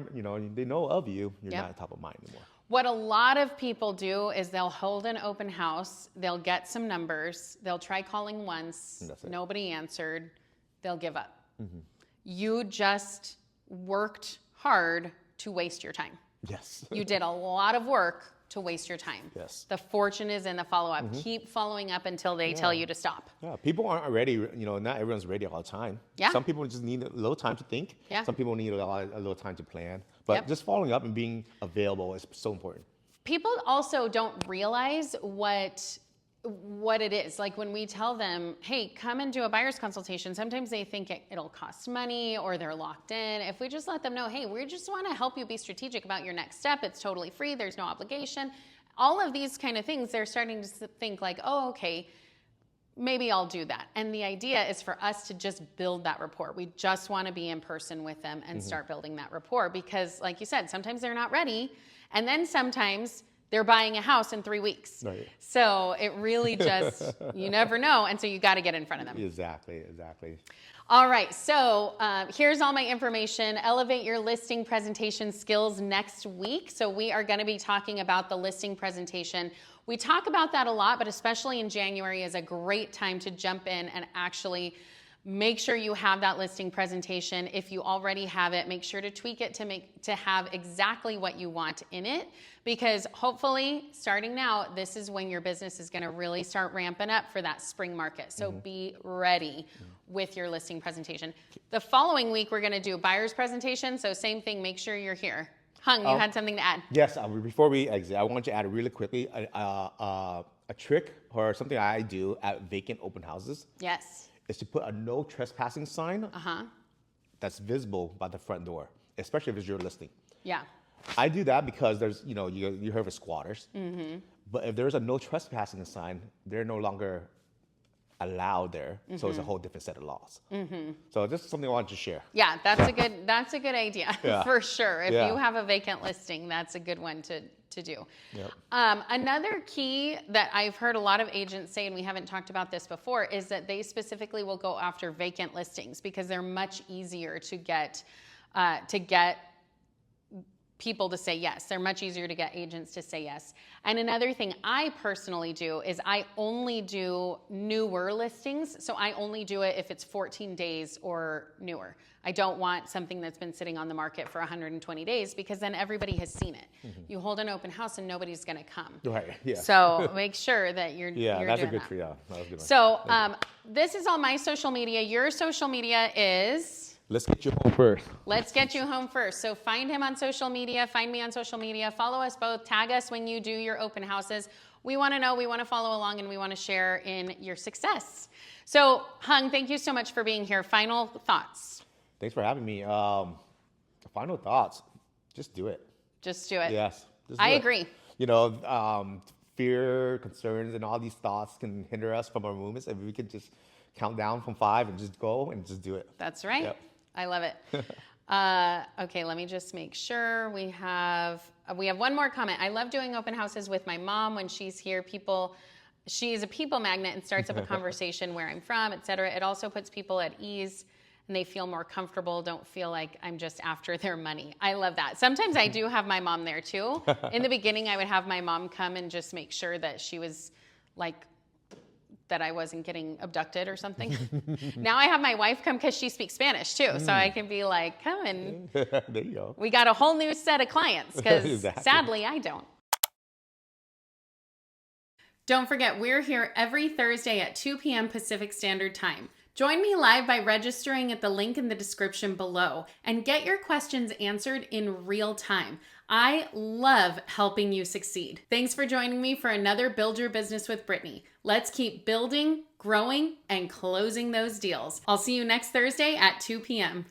they know of you, you're not on top of mind anymore. What a lot of people do is they'll hold an open house, they'll get some numbers, they'll try calling once, nobody answered, they'll give up. You just worked hard to waste your time. Yes. You did a lot of work to waste your time. Yes. The fortune is in the follow-up. Keep following up until they tell you to stop. Yeah, people aren't ready. Not everyone's ready all the time. Yeah. Some people just need a little time to think. Yeah. Some people need a little time to plan. But just following up and being available is so important. People also don't realize what it is. Like when we tell them, hey, come and do a buyer's consultation, sometimes they think it'll cost money or they're locked in. If we just let them know, hey, we just want to help you be strategic about your next step. It's totally free. There's no obligation. All of these kind of things, they're starting to think like, oh, okay, maybe I'll do that. And the idea is for us to just build that rapport. We just want to be in person with them and start building that rapport because like you said, sometimes they're not ready. And then sometimes they're buying a house in 3 weeks. Right. So it really just, you never know. And so you got to get in front of them. Exactly. All right. So here's all my information. Elevate your listing presentation skills next week. So we are going to be talking about the listing presentation. We talk about that a lot, but especially in January is a great time to jump in and actually make sure you have that listing presentation. If you already have it, make sure to tweak it to have exactly what you want in it, because hopefully starting now, this is when your business is going to really start ramping up for that spring market. So be ready with your listing presentation. The following week, we're going to do a buyer's presentation. So same thing, make sure you're here. Hung, you had something to add. Yes, before we exit, I want to add really quickly a trick or something I do at vacant open houses. Yes. Is to put a no trespassing sign that's visible by the front door, especially if it's your listing. Yeah. I do that because there's, you heard of squatters. But if there's a no trespassing sign, they're no longer allowed there. So it's a whole different set of laws. So this is something I wanted to share. Yeah, that's a good idea for sure. If you have a vacant listing, that's a good one to do. Yep. Another key that I've heard a lot of agents say, and we haven't talked about this before, is that they specifically will go after vacant listings because they're much easier to get people to say yes. They're much easier to get agents to say yes. And another thing I personally do is I only do newer listings. So I only do it if it's 14 days or newer. I don't want something that's been sitting on the market for 120 days because then everybody has seen it. You hold an open house and nobody's going to come. Right. Yeah. So make sure that you're that's doing a good that. for you. That was a good one. So this is all my social media. Your social media is... Let's get you home first. Let's get you home first. So find him on social media. Find me on social media. Follow us both. Tag us when you do your open houses. We want to know. We want to follow along, and we want to share in your success. So, Hung, thank you so much for being here. Final thoughts. Thanks for having me. Final thoughts. Just do it. Just do it. Yes. I agree. Fear, concerns, and all these thoughts can hinder us from our movements. If we could just count down from 5 and just go and just do it. That's right. Yep. I love it. Okay, let me just make sure we have one more comment. I love doing open houses with my mom when she's here. She's a people magnet and starts up a conversation where I'm from, etc. It also puts people at ease and they feel more comfortable, don't feel like I'm just after their money. I love that. Sometimes I do have my mom there too. In the beginning, I would have my mom come and just make sure that she was like, that I wasn't getting abducted or something. Now I have my wife come because she speaks Spanish too. So I can be like, come and there you go. We got a whole new set of clients because sadly I don't. Don't forget, we're here every Thursday at 2 p.m. Pacific Standard Time. Join me live by registering at the link in the description below and get your questions answered in real time. I love helping you succeed. Thanks for joining me for another Build Your Business with Brittany. Let's keep building, growing, and closing those deals. I'll see you next Thursday at 2 p.m.